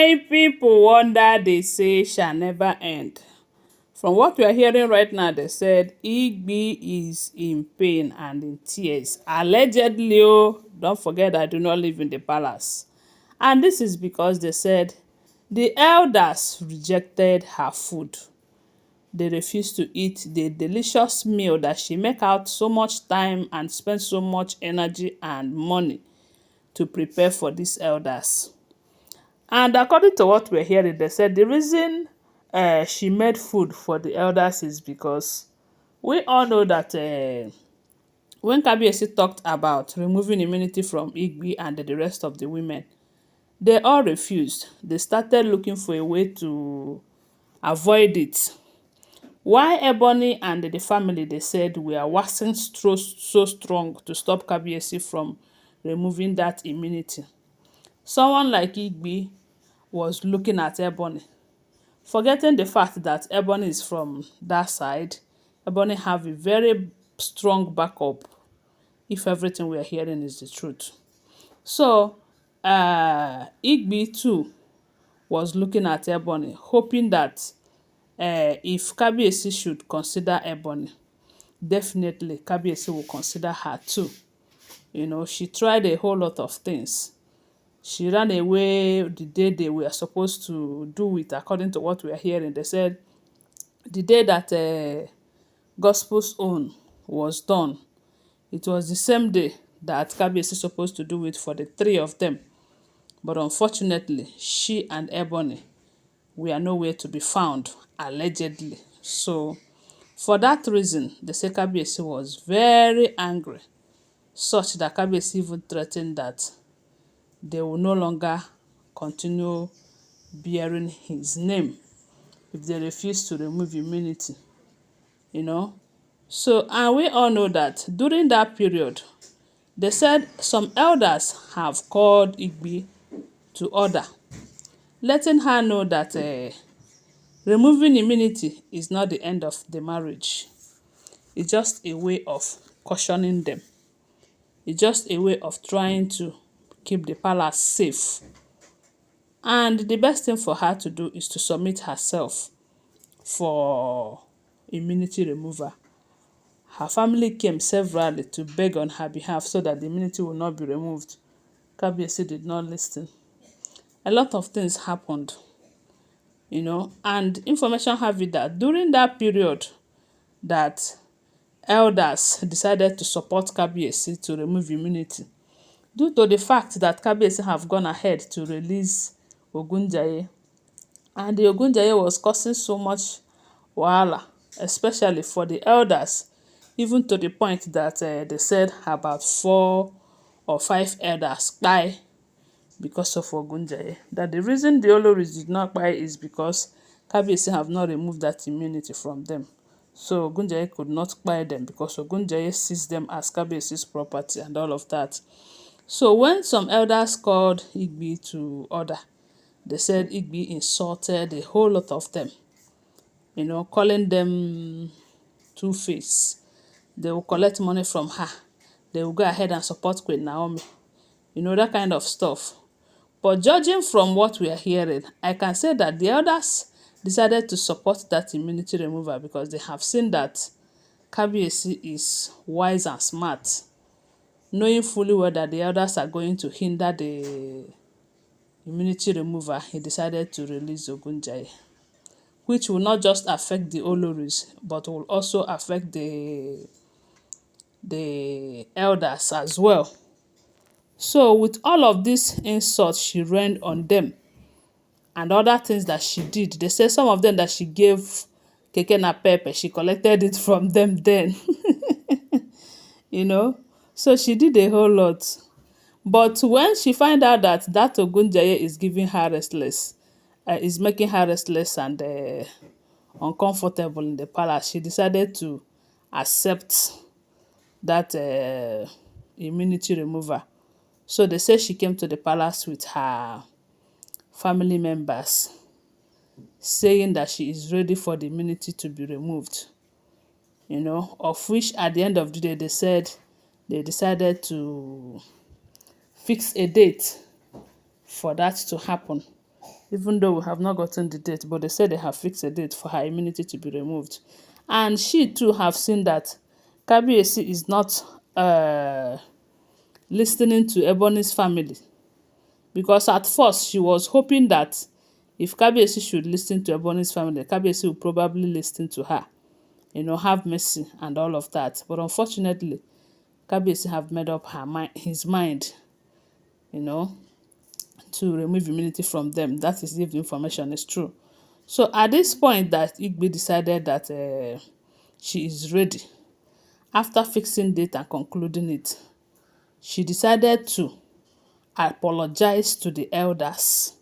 My people wonder they say shall never end. From what we are hearing right now, they said Igbi is in pain and in tears. Allegedly, oh, don't forget I do not live in the palace. And this is because they said the elders rejected her food. They refused to eat the delicious meal that she make out so much time and spend so much energy and money to prepare for these elders. And according to what we're hearing, they said the reason she made food for the elders is because we all know that when Kabiyesi talked about removing immunity from Igbi and the rest of the women, they all refused. They started looking for a way to avoid it. Why Ebony and the family, they said, we are waxing so strong to stop Kabiyesi from removing that immunity. Someone like Igbi was looking at Ebony, forgetting the fact that Ebony is from that side. Ebony have a very strong backup if everything we are hearing is the truth. So, Igbi too was looking at Ebony, hoping that if Kabiyesi should consider Ebony, definitely Kabiyesi will consider her too. You know, she tried a whole lot of things. She ran away the day they were supposed to do it, according to what we are hearing. They said the day that Gospel's own was done, it was the same day that Kabiyesi supposed to do it for the three of them. But unfortunately, she and Ebony were nowhere to be found, allegedly. So, for that reason, the say Kabiyesi was very angry, such that Kabiyesi even threatened that they will no longer continue bearing his name if they refuse to remove immunity, you know. So, and we all know that during that period, they said some elders have called Igbi to order, letting her know that removing immunity is not the end of the marriage. It's just a way of cautioning them. It's just a way of trying to keep the palace safe. And the best thing for her to do is to submit herself for immunity removal. Her family came severally to beg on her behalf so that the immunity will not be removed. Kabiyesi did not listen. A lot of things happened, you know, and information have it that during that period that elders decided to support Kabiyesi to remove immunity, due to the fact that Kabiyesi have gone ahead to release Ogunjaye, and the Ogunjaye was causing so much wahala, especially for the elders, even to the point that they said about 4 or 5 elders die because of Ogunjaye. That the reason the Oloris did not die is because Kabiyesi have not removed that immunity from them. So Ogunjaye could not buy them because Ogunjaye sees them as Kabiyesi's property and all of that. So when some elders called Igbi to order, they said Igbi insulted a whole lot of them, you know, calling them two-face. They will collect money from her. They will go ahead and support Queen Naomi. You know, that kind of stuff. But judging from what we are hearing, I can say that the elders decided to support that immunity removal because they have seen that Kabiyesi is wise and smart, knowing fully well that the elders are going to hinder the immunity remover. He decided to release Ogunjaye, which will not just affect the Oloris, but will also affect the elders as well. So with all of these insults she rained on them and other things that she did, they say some of them that she gave keke na pepe, she collected it from them then. You know, so she did a whole lot. But when she find out that Ogunjaye is giving her restless, is making her restless and uncomfortable in the palace, she decided to accept that immunity remover. So they say she came to the palace with her family members, saying that she is ready for the immunity to be removed. You know, of which at the end of the day, they said they decided to fix a date for that to happen. even though we have not gotten the date, but they said they have fixed a date for her immunity to be removed. And she too have seen that Kabiyesi is not listening to Ebony's family, because at first she was hoping that if Kabiyesi should listen to Ebony's family, Kabiyesi would probably listen to her, have mercy and all of that. But unfortunately, Kabiyesi have made up his mind, you know, to remove immunity from them. That is if the information is true. So at this point that Igbi decided that she is ready, after fixing date and concluding it, she decided to apologize to the elders,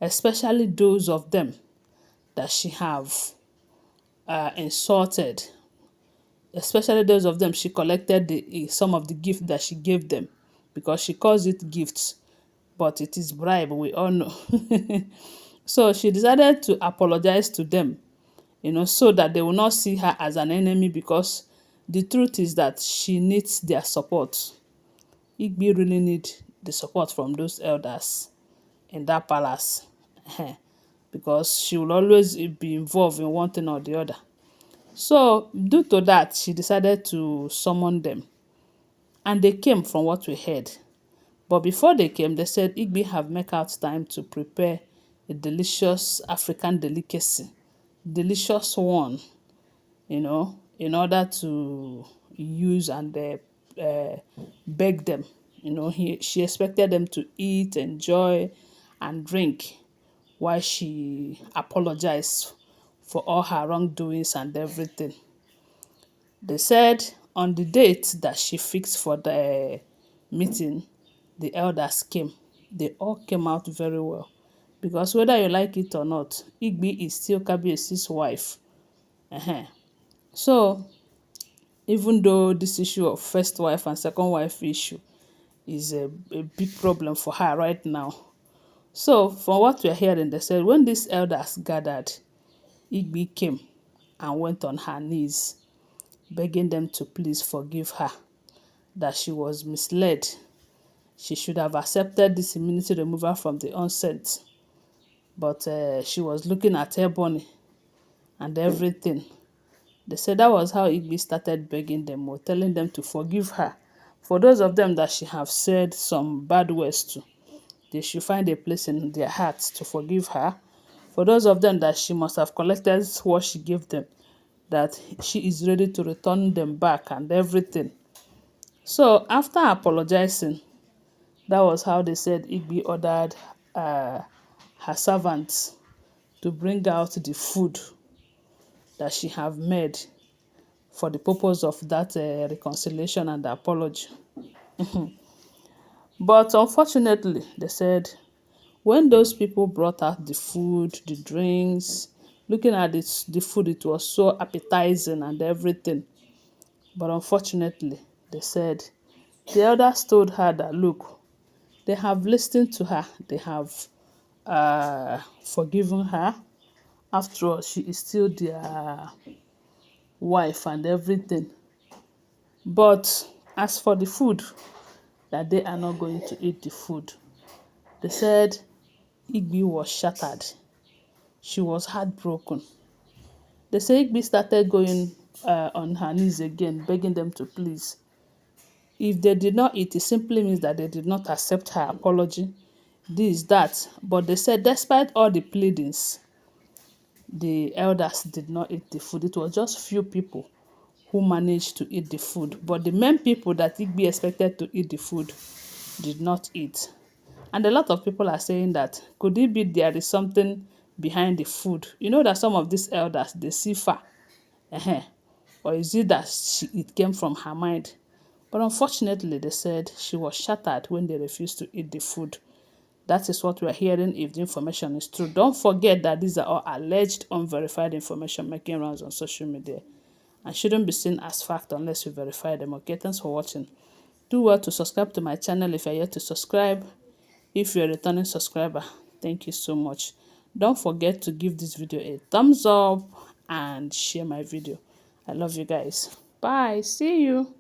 especially those of them that she have insulted, especially those of them she collected some of the gifts that she gave them, because she calls it gifts, but it is bribe, we all know. So she decided to apologize to them, so that they will not see her as an enemy, because the truth is that she needs their support. Igbi really need the support from those elders in that palace, because she will always be involved in one thing or the other. So due to that, she decided to summon them, and they came from what we heard. But before they came, they said Igbi have make out time to prepare a delicious African delicacy, delicious one, in order to use and beg them. She expected them to eat, enjoy, and drink while she apologized for all her wrongdoings and everything. They said on the date that she fixed for the meeting, the elders came. They all came out very well. Because whether you like it or not, Igbi is still Kabiyesi's wife. So, even though this issue of first wife and second wife issue is a big problem for her right now. So, from what we're hearing, they said when these elders gathered, Igbi came and went on her knees, begging them to please forgive her, that she was misled. She should have accepted this immunity removal from the onset. But she was looking at Ebony and everything. They said that was how Igbi started begging them, or telling them to forgive her. For those of them that she have said some bad words to, they should find a place in their hearts to forgive her. For those of them that she must have collected what she gave them, that she is ready to return them back and everything. So after apologizing, that was how they said Igbi ordered her servants to bring out the food that she have made for the purpose of that reconciliation and apology. But unfortunately, they said when those people brought out the food, the drinks, looking at the food, it was so appetizing and everything. But unfortunately, they said the elders told her that, look, they have listened to her, they have forgiven her. After all, she is still their wife and everything. But as for the food, that they are not going to eat the food. They said Igbi was shattered. She was heartbroken. They say Igbi started going on her knees again, begging them to please. If they did not eat, it simply means that they did not accept her apology, this, that. But they said despite all the pleadings, the elders did not eat the food. It was just few people who managed to eat the food. But the main people that Igbi expected to eat the food did not eat. And a lot of people are saying that, could it be there is something behind the food? You know that some of these elders, they see far. Or is it that it came from her mind? But unfortunately, they said she was shattered when they refused to eat the food. That is what we are hearing if the information is true. Don't forget that these are all alleged, unverified information making rounds on social media and shouldn't be seen as fact unless you verify them. Okay, thanks for watching. Do well to subscribe to my channel if you're yet to subscribe. If you're a returning subscriber, thank you so much. Don't forget to give this video a thumbs up and share my video. I love you guys. Bye. See you.